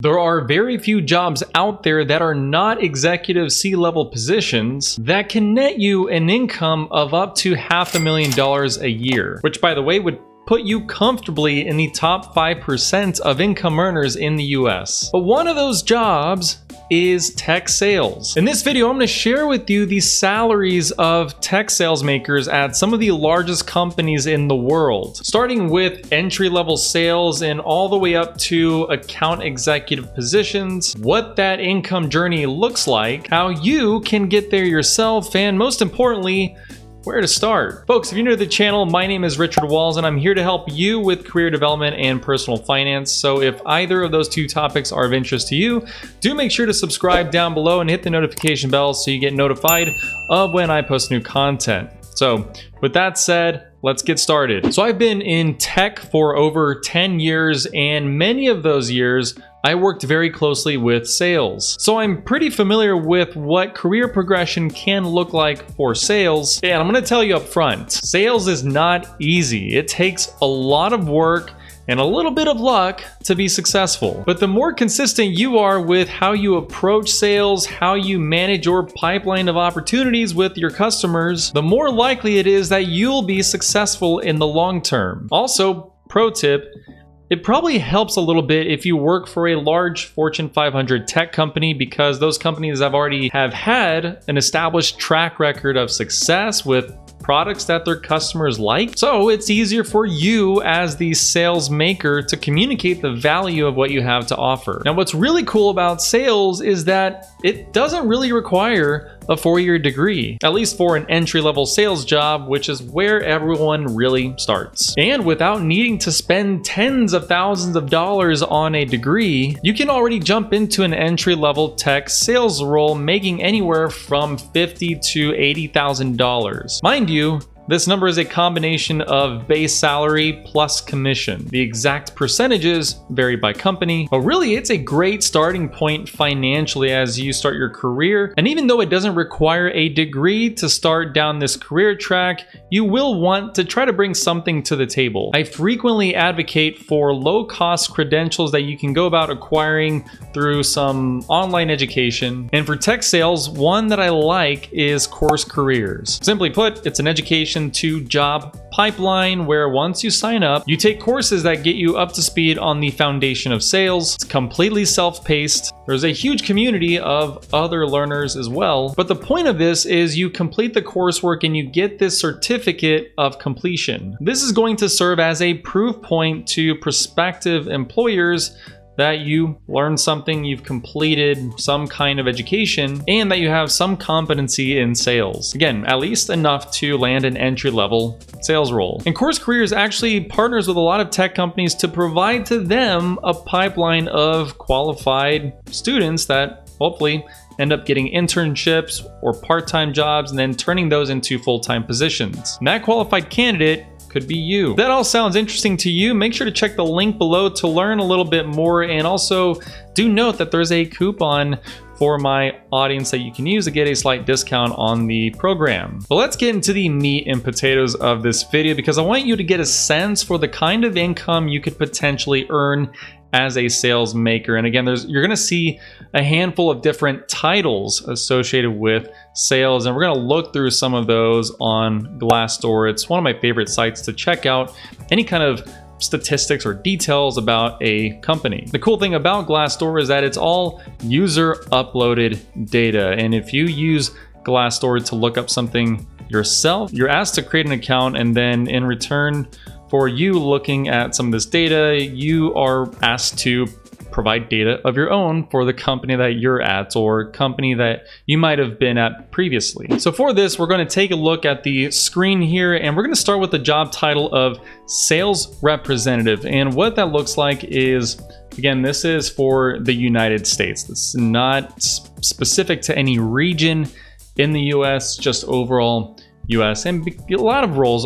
There are very few jobs out there that are not executive C-level positions that can net you an income of up to $500,000 a year, which, by the way, would put you comfortably in the top 5% of income earners in the US. But one of those jobs is tech sales. In this video, I'm going to share with you the salaries of tech sales makers at some of the largest companies in the world, starting with entry-level sales and all the way up to account executive positions, what that income journey looks like, how you can get there yourself, and most importantly, where to start. Folks, if you're new to the channel, my name is Richard Walls and I'm here to help you with career development and personal finance. So if either of those two topics are of interest to you, do make sure to subscribe down below and hit the notification bell so you get notified of when I post new content. So with that said, let's get started. So I've been in tech for over 10 years, and many of those years I worked very closely with sales. So I'm pretty familiar with what career progression can look like for sales. And I'm gonna tell you up front, sales is not easy. It takes a lot of work and a little bit of luck to be successful. But the more consistent you are with how you approach sales, how you manage your pipeline of opportunities with your customers, the more likely it is that you'll be successful in the long term. Also, pro tip, it probably helps a little bit if you work for a large Fortune 500 tech company, because those companies have had an established track record of success with products that their customers like. So it's easier for you as the sales maker to communicate the value of what you have to offer. Now, what's really cool about sales is that it doesn't really require a 4-year degree, at least for an entry-level sales job, which is where everyone really starts. And without needing to spend tens of thousands of dollars on a degree, you can already jump into an entry-level tech sales role making anywhere from $50,000 to $80,000. Mind you, this number is a combination of base salary plus commission. The exact percentages vary by company, but really it's a great starting point financially as you start your career. And even though it doesn't require a degree to start down this career track, you will want to try to bring something to the table. I frequently advocate for low-cost credentials that you can go about acquiring through some online education. And for tech sales, one that I like is Course Careers. Simply put, it's an education to job pipeline where once you sign up, you take courses that get you up to speed on the foundation of sales. It's completely self-paced. There's a huge community of other learners as well. But the point of this is you complete the coursework and you get this certificate of completion. This is going to serve as a proof point to prospective employers that you learned something, you've completed some kind of education, and that you have some competency in sales. Again, at least enough to land an entry-level sales role. And Course Careers actually partners with a lot of tech companies to provide to them a pipeline of qualified students that hopefully end up getting internships or part-time jobs and then turning those into full-time positions. And that qualified candidate could be you. If that all sounds interesting to you, make sure to check the link below to learn a little bit more, and also do note that there's a coupon for my audience that you can use to get a slight discount on the program. But let's get into the meat and potatoes of this video, because I want you to get a sense for the kind of income you could potentially earn as a sales maker. And again, you're going to see a handful of different titles associated with sales, and we're going to look through some of those on Glassdoor. It's one of my favorite sites to check out any kind of statistics or details about a company. The cool thing about Glassdoor is that it's all user uploaded data, and if you use Glassdoor to look up something yourself, you're asked to create an account, and then in return for you looking at some of this data, you are asked to provide data of your own for the company that you're at or company that you might have been at previously. So for this, we're going to take a look at the screen here, and we're going to start with the job title of sales representative. And what that looks like is, again, this is for the United States. This is not specific to any region in the US, just overall US. And a lot of roles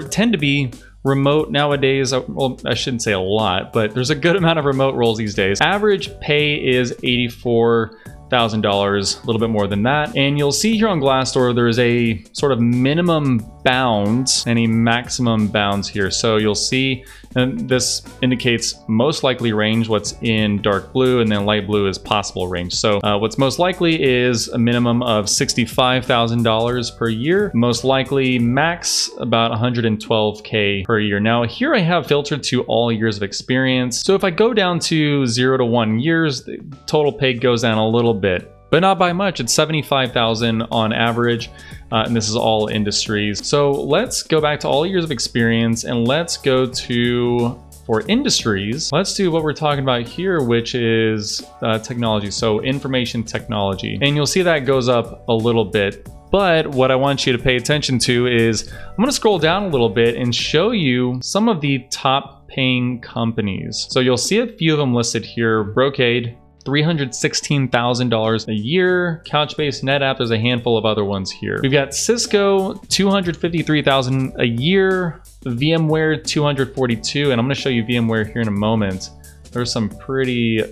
tend to be remote nowadays. Well, I shouldn't say a lot, but there's a good amount of remote roles these days. Average pay is $84,000 $100,000, a little bit more than that. And you'll see here on Glassdoor, there's a sort of minimum bounds and a maximum bounds here. So you'll see, and this indicates most likely range, what's in dark blue, and then light blue is possible range. So what's most likely is a minimum of $65,000 per year. Most likely max about $112K per year. Now here I have filtered to all years of experience. So if I go down to 0 to 1 years, the total pay goes down a little bit, but not by much. It's $75,000 on average, and this is all industries. So let's go back to all years of experience, and let's go to, for industries, let's do what we're talking about here, which is technology. So information technology, and you'll see that goes up a little bit. But what I want you to pay attention to is I'm going to scroll down a little bit and show you some of the top paying companies. So you'll see a few of them listed here. Brocade, $316,000 a year. Couchbase, NetApp, there's a handful of other ones here. We've got Cisco, $253,000 a year. VMware, $242,000, and I'm going to show you VMware here in a moment. There's some pretty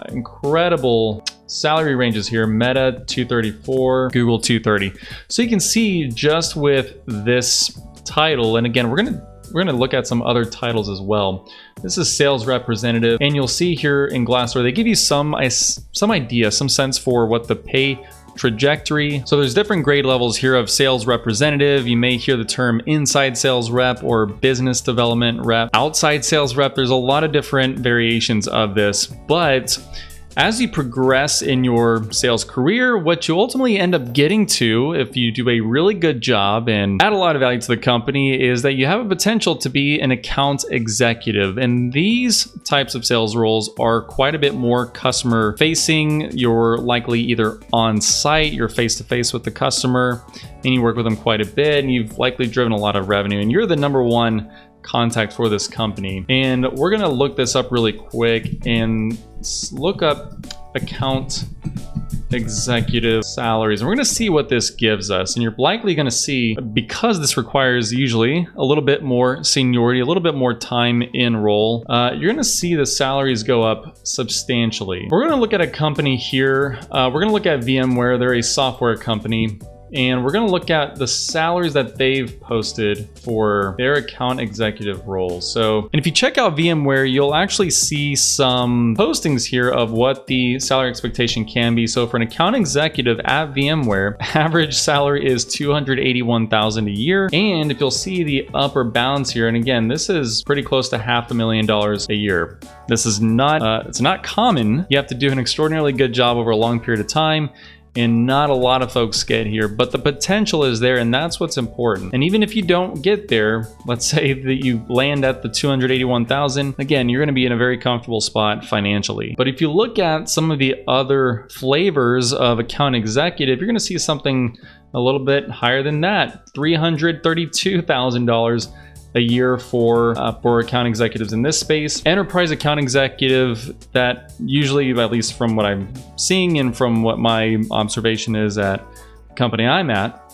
incredible salary ranges here. Meta, $234,000, Google, $230,000. So you can see just with this title, and again, we're gonna look at some other titles as well. This is sales representative, and you'll see here in Glassdoor, they give you some idea, some sense for what the pay trajectory. So there's different grade levels here of sales representative. You may hear the term inside sales rep or business development rep, outside sales rep. There's a lot of different variations of this, but as you progress in your sales career, what you ultimately end up getting to, if you do a really good job and add a lot of value to the company, is that you have a potential to be an account executive. And these types of sales roles are quite a bit more customer facing. You're likely either on site, you're face to face with the customer, and you work with them quite a bit, and you've likely driven a lot of revenue, and you're the number one contact for this company. And we're gonna look this up really quick and look up account executive salaries, and we're going to see what this gives us. And you're likely going to see, because this requires usually a little bit more seniority, a little bit more time in role, you're going to see the salaries go up substantially. We're going to look at a company here. We're going to look at VMware. They're a software company. And we're going to look at the salaries that they've posted for their account executive roles. So, and if you check out VMware, you'll actually see some postings here of what the salary expectation can be. So for an account executive at VMware, average salary is $281,000 a year. And if you'll see the upper bounds here, and again, this is pretty close to $500,000 a year. This is not, it's not common. You have to do an extraordinarily good job over a long period of time, and not a lot of folks get here, but the potential is there, and that's what's important. And even if you don't get there, let's say that you land at the 281,000, again, you're going to be in a very comfortable spot financially. But if you look at some of the other flavors of account executive, you're going to see something a little bit higher than that, $332,000 a year for account executives in this space. Enterprise account executive, that usually, at least from what I'm seeing and from what my observation is at the company I'm at,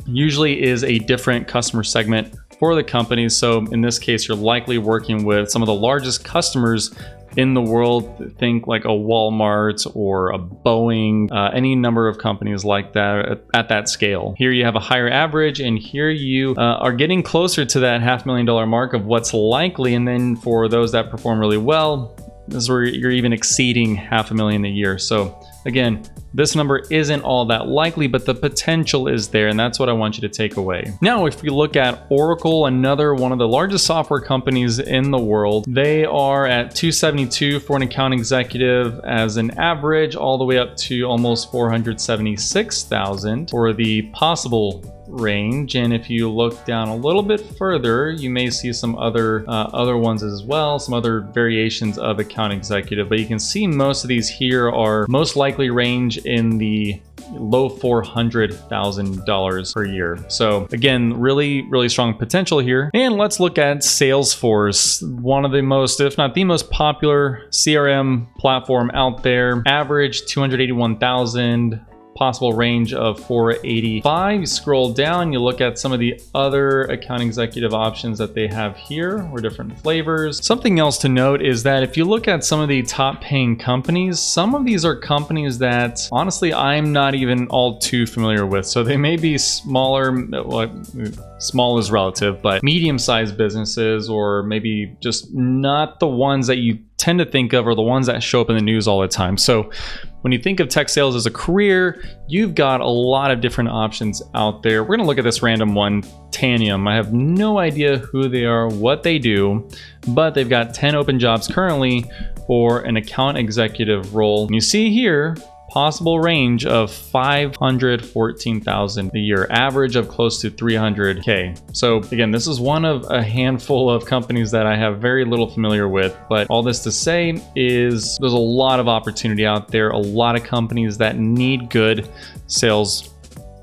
usually is a different customer segment for the company. So in this case, you're likely working with some of the largest customers in the world. Think like a Walmart or a Boeing, any number of companies like that at that scale. Here you have a higher average, and here you are getting closer to that $500,000 mark of what's likely. And then for those that perform really well, this is where you're even exceeding $500,000 a year. So again, this number isn't all that likely, but the potential is there, and that's what I want you to take away. Now, if we look at Oracle, another one of the largest software companies in the world, they are at $272,000 for an account executive as an average, all the way up to almost $476,000 for the possible range. And if you look down a little bit further, you may see some other ones as well, some other variations of account executive. But you can see most of these here are most likely range in the low $400,000 per year. So again, really strong potential here. And let's look at Salesforce, one of the most, if not the most popular CRM platform out there. Average $281,000 possible range of 485. You scroll down, you look at some of the other account executive options that they have here, or different flavors. Something else to note is that if you look at some of the top paying companies, some of these are companies that honestly I'm not even all too familiar with. So they may be smaller, well, small is relative, but medium-sized businesses, or maybe just not the ones that you tend to think of, or the ones that show up in the news all the time. So when you think of tech sales as a career, you've got a lot of different options out there. We're gonna look at this random one, Tanium. I have no idea who they are, what they do, but they've got 10 open jobs currently for an account executive role. And you see here, possible range of 514,000 a year, average of close to 300K. So again, this is one of a handful of companies that I have very little familiar with, but all this to say is there's a lot of opportunity out there, a lot of companies that need good sales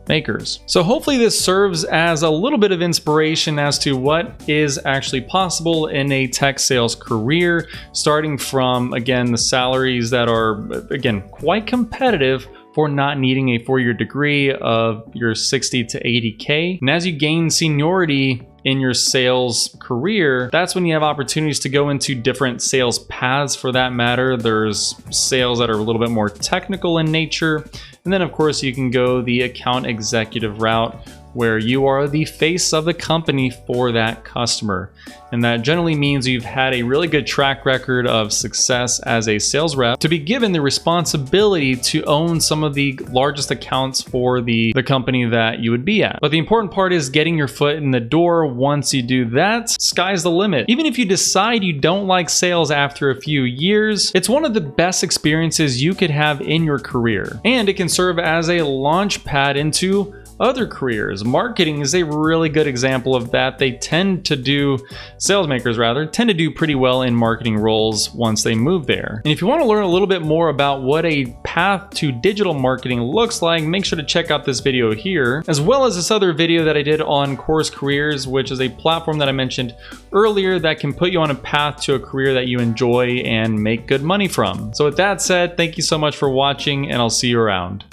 makers. So hopefully this serves as a little bit of inspiration as to what is actually possible in a tech sales career, starting from, again, the salaries that are, again, quite competitive for not needing a 4-year degree of your 60 to 80K. And as you gain seniority in your sales career, that's when you have opportunities to go into different sales paths for that matter. There's sales that are a little bit more technical in nature. And then of course you can go the account executive route, where you are the face of the company for that customer. And that generally means you've had a really good track record of success as a sales rep to be given the responsibility to own some of the largest accounts for the company that you would be at. But the important part is getting your foot in the door. Once you do that, sky's the limit. Even if you decide you don't like sales after a few years, it's one of the best experiences you could have in your career. And it can serve as a launch pad into other careers. Marketing is a really good example of that. They tend to do, sales makers rather, tend to do pretty well in marketing roles once they move there. And if you want to learn a little bit more about what a path to digital marketing looks like, make sure to check out this video here, as well as this other video that I did on Course Careers, which is a platform that I mentioned earlier that can put you on a path to a career that you enjoy and make good money from. So with that said, thank you so much for watching, and I'll see you around.